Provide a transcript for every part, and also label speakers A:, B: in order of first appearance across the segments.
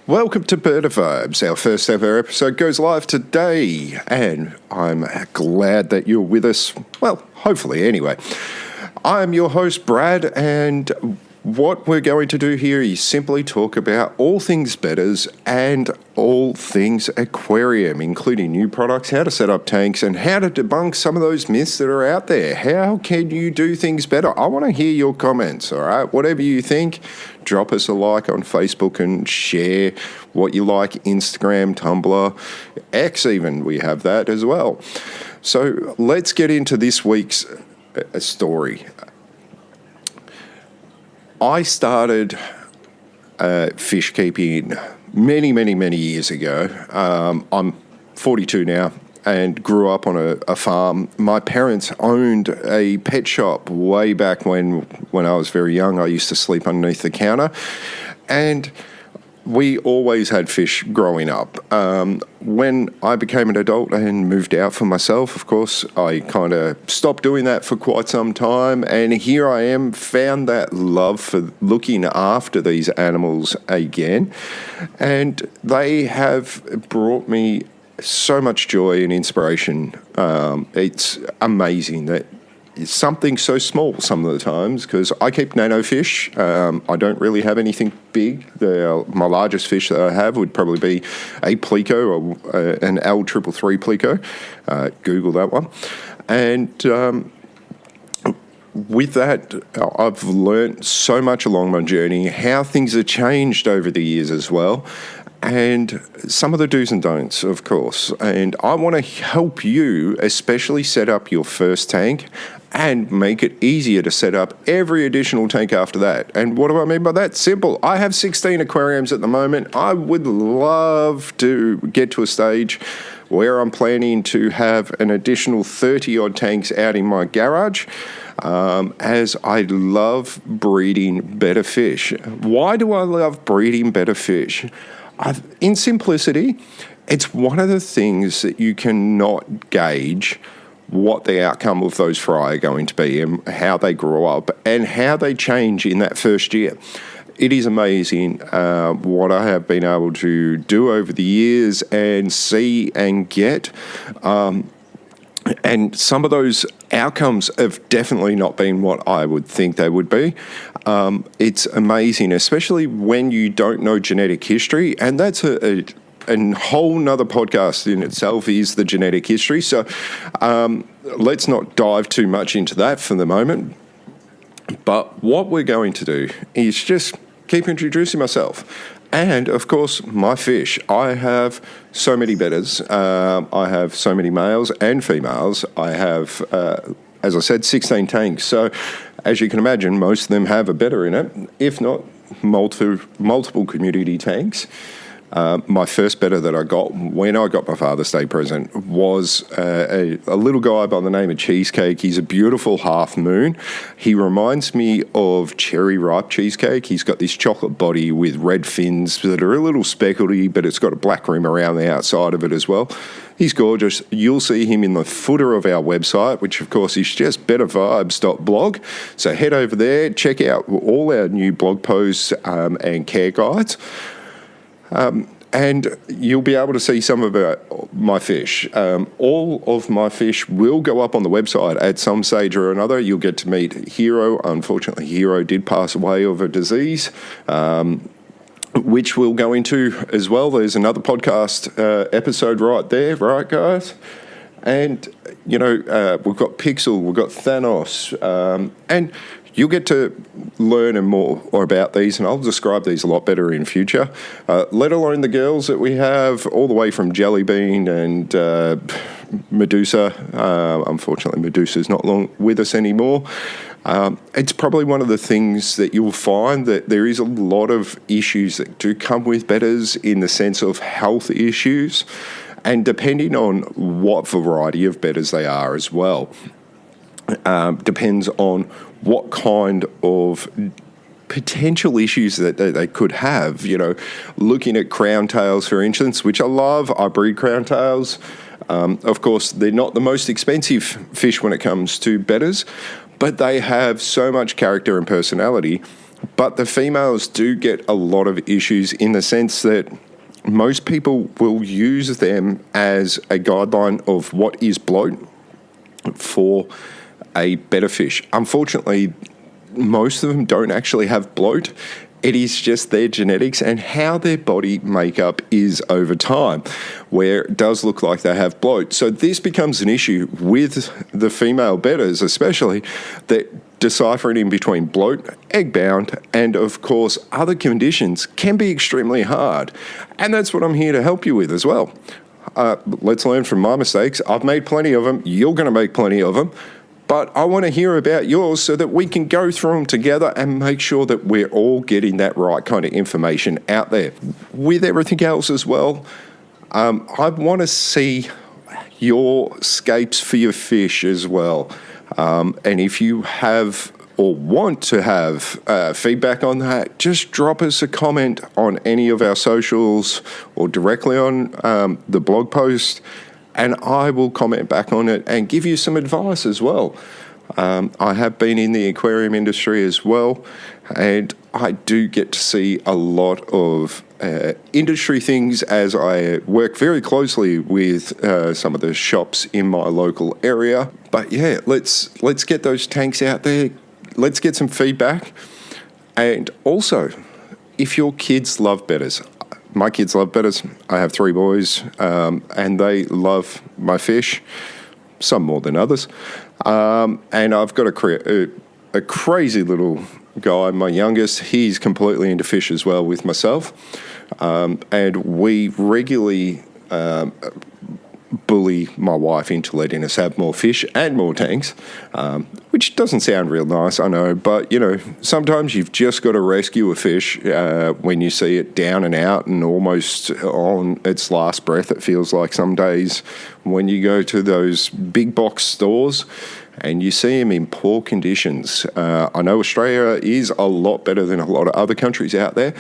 A: Welcome to Betta Vibes. Our first ever episode goes live today, and I'm glad that you're with us. Well, hopefully anyway. I'm your host, Brad, and what we're going to do here is simply talk about all things Bettas and all things aquarium, including new products, how to set up tanks, and how to debunk some of those myths that are out there. How can you do things better? I want to hear your comments, all right? Whatever you think, drop us a like on Facebook and share what you like, Instagram, Tumblr, X even, we have that as well. So let's get into this week's story. I started fish keeping many years ago. I'm 42 now and grew up on a farm. My parents owned a pet shop way back when I was very young. I used to sleep underneath the counter, and we always had fish growing up. When I became an adult and moved out for myself, of course, I kind of stopped doing that for quite some time. And here I am, found that love for looking after these animals again. And they have brought me so much joy and inspiration. It's amazing that it's something so small some of the times, because I keep nano fish. I don't really have anything big. My largest fish that I have would probably be a pleco, or an L333 pleco. Google that one. And with that, I've learnt so much along my journey, how things have changed over the years as well, and some of the do's and don'ts, of course. And I want to help you especially set up your first tank and make it easier to set up every additional tank after that. And what do I mean by that? Simple. I have 16 aquariums at the moment. I would love to get to a stage where I'm planning to have an additional 30-odd tanks out in my garage, as I love breeding better fish. Why do I love breeding better fish? In simplicity, it's one of the things that you cannot gauge what the outcome of those fry are going to be, and how they grow up and how they change in that first year. It is amazing what I have been able to do over the years and see and get. And some of those outcomes have definitely not been what I would think they would be. It's amazing, especially when you don't know genetic history, and that's a whole nother podcast in itself, is the genetic history. So let's not dive too much into that for the moment. But what we're going to do is just keep introducing myself. And, of course, my fish. I have so many bettas. I have so many males and females. I have, as I said, 16 tanks. So, as you can imagine, most of them have a betta in it, if not multiple community tanks. My first betta that I got when I got my Father's Day present was a little guy by the name of Cheesecake. He's a beautiful half moon. He reminds me of cherry ripe cheesecake. He's got this chocolate body with red fins that are a little speckledy, but it's got a black rim around the outside of it as well. He's gorgeous. You'll see him in the footer of our website, which of course is just bettavibes.blog. So head over there, check out all our new blog posts and care guides. And you'll be able to see some of my fish. All of my fish will go up on the website at some stage or another. You'll get to meet Hero. Unfortunately, Hero did pass away of a disease, which we'll go into as well. There's another podcast episode right there, right, guys? And, we've got Pixel, we've got Thanos, and you'll get to learn more about these, and I'll describe these a lot better in future, let alone the girls that we have, all the way from Jellybean and Medusa. Unfortunately, Medusa's not long with us anymore. It's probably one of the things that you'll find that there is a lot of issues that do come with bettas in the sense of health issues, and depending on what variety of bettas they are as well. Depends on what kind of potential issues that they could have. Looking at crown tails, for instance, which I love. I breed crown tails. Of course, they're not the most expensive fish when it comes to bettas, but they have so much character and personality But the females do get a lot of issues in the sense that most people will use them as a guideline of what is bloat for a betta fish. Unfortunately, most of them don't actually have bloat. It is just their genetics and how their body makeup is over time, where it does look like they have bloat. So this becomes an issue with the female bettas, especially, that deciphering in between bloat, egg bound, and of course other conditions can be extremely hard. And that's what I'm here to help you with as well. Let's learn from my mistakes. I've made plenty of them. You're going to make plenty of them. But I want to hear about yours so that we can go through them together and make sure that we're all getting that right kind of information out there. With everything else as well, I want to see your scapes for your fish as well. And if you have or want to have feedback on that, just drop us a comment on any of our socials or directly on the blog post, and I will comment back on it and give you some advice as well. I have been in the aquarium industry as well, and I do get to see a lot of industry things as I work very closely with some of the shops in my local area. But yeah, let's get those tanks out there. Let's get some feedback. And also, if your kids love bettas, my kids love bettas. I have 3 boys, and they love my fish, some more than others. And I've got a crazy little guy, my youngest. He's completely into fish as well with myself. And we regularly bully my wife into letting us have more fish and more tanks, which doesn't sound real nice, I know, but, sometimes you've just got to rescue a fish when you see it down and out and almost on its last breath, it feels like some days when you go to those big box stores and you see them in poor conditions. I know Australia is a lot better than a lot of other countries out there,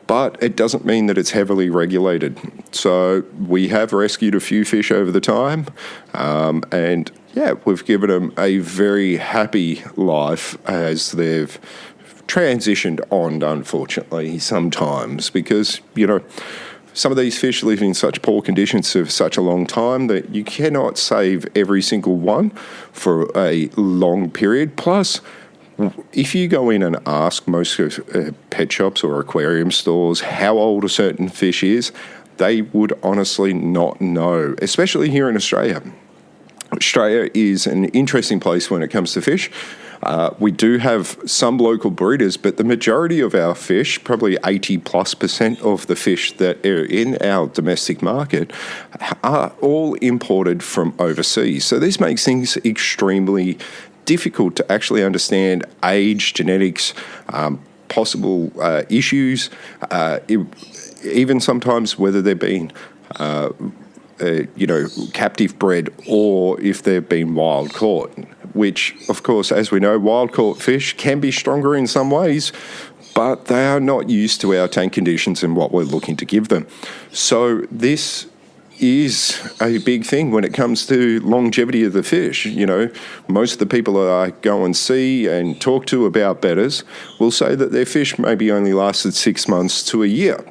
A: but it doesn't mean that it's heavily regulated. So we have rescued a few fish over the time, and yeah, we've given them a very happy life as they've transitioned on, unfortunately, sometimes, because, some of these fish live in such poor conditions for such a long time that you cannot save every single one for a long period. Plus, if you go in and ask most pet shops or aquarium stores how old a certain fish is, they would honestly not know, especially here in Australia. Australia is an interesting place when it comes to fish. We do have some local breeders, but the majority of our fish, probably 80+% of the fish that are in our domestic market, are all imported from overseas. So this makes things extremely difficult to actually understand age, genetics, possible issues, even sometimes whether they're being captive bred or if they've been wild caught, which, of course, as we know, wild caught fish can be stronger in some ways, but they are not used to our tank conditions and what we're looking to give them. So this is a big thing when it comes to longevity of the fish. Most of the people that I go and see and talk to about bettas will say that their fish maybe only lasted 6 months to a year.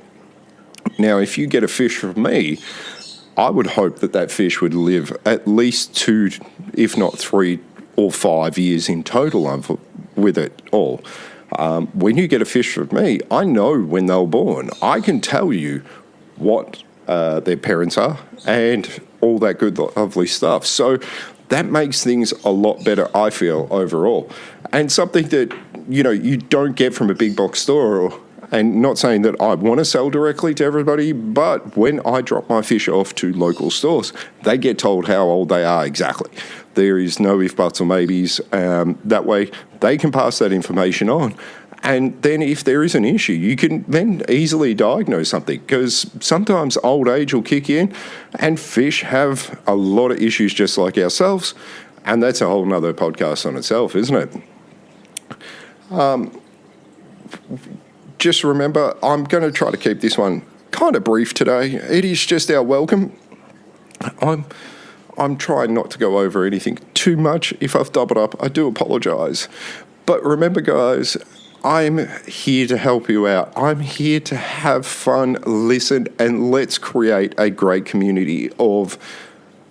A: Now, if you get a fish from me, I would hope that fish would live at least 2, if not 3 or 5 years in total with it all. When you get a fish from me, I know when they were born. I can tell you what their parents are and all that good, lovely stuff. So that makes things a lot better, I feel, overall. And something that, you don't get from a big box store, and not saying that I want to sell directly to everybody, but when I drop my fish off to local stores, they get told how old they are exactly. There is no if, buts, or maybes. That way they can pass that information on. And then if there is an issue, you can then easily diagnose something, because sometimes old age will kick in and fish have a lot of issues just like ourselves. And that's a whole nother podcast on itself, isn't it? Just remember, I'm going to try to keep this one kind of brief today. It is just our welcome. I'm trying not to go over anything too much. If I've doubled up, I do apologise. But remember, guys, I'm here to help you out. I'm here to have fun, listen, and let's create a great community of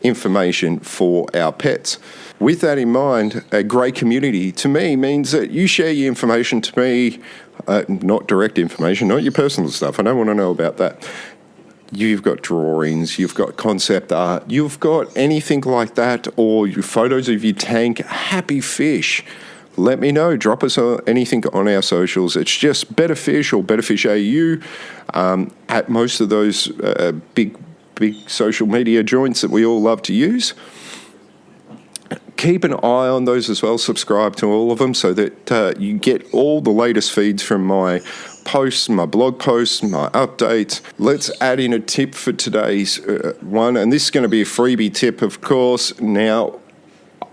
A: information for our pets. With that in mind, a great community to me means that you share your information to me, not direct information, not your personal stuff. I don't want to know about that. You've got drawings, you've got concept art, you've got anything like that, or your photos of your tank, happy fish. Let me know. Drop us anything on our socials. It's just Betta Fish or Betta Fish AU at most of those big social media joints that we all love to use. Keep an eye on those as well. Subscribe to all of them so that you get all the latest feeds from my posts, my blog posts, my updates. Let's add in a tip for today's one. And this is going to be a freebie tip, of course. Now,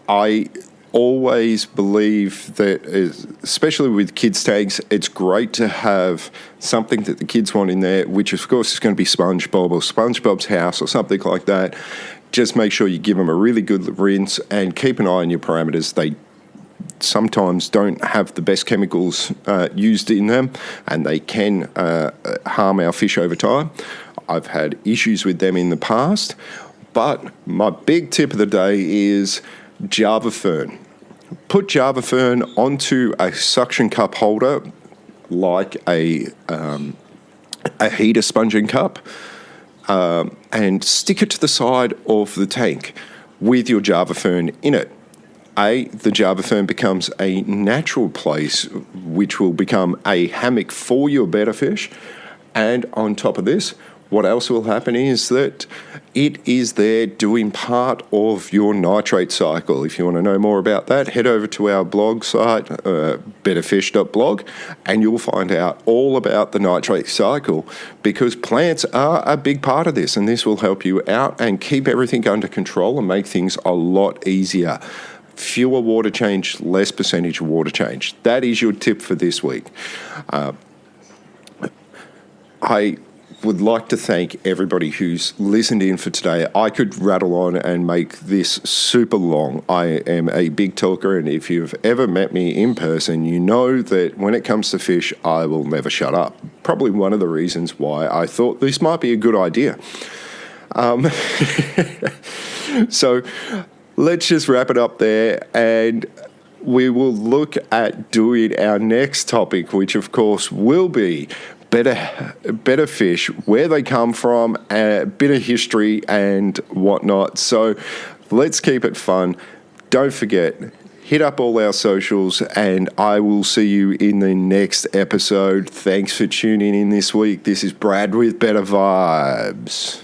A: I always believe that, especially with kids' tanks, it's great to have something that the kids want in there, which of course is going to be SpongeBob or SpongeBob's house or something like that. Just make sure you give them a really good rinse and keep an eye on your parameters. They sometimes don't have the best chemicals used in them, and they can harm our fish over time. I've had issues with them in the past, but my big tip of the day is Java Fern. Put Java Fern onto a suction cup holder like a heater sponging cup, and stick it to the side of the tank with your Java Fern in it. The Java Fern becomes a natural place which will become a hammock for your betta fish. And on top of this, what else will happen is that it is there doing part of your nitrate cycle. If you want to know more about that, head over to our blog site, bettafish.blog, and you'll find out all about the nitrate cycle, because plants are a big part of this, and this will help you out and keep everything under control and make things a lot easier. Fewer water change, less percentage of water change. That is your tip for this week. I would like to thank everybody who's listened in for today. I could rattle on and make this super long. I am a big talker, and if you've ever met me in person, you know that when it comes to fish, I will never shut up. Probably one of the reasons why I thought this might be a good idea. So let's just wrap it up there, and we will look at doing our next topic, which of course will be Betta fish, where they come from, a bit of history and whatnot. So let's keep it fun. Don't forget, hit up all our socials, and I will see you in the next episode. Thanks for tuning in this week. This is Brad with Betta Vibes.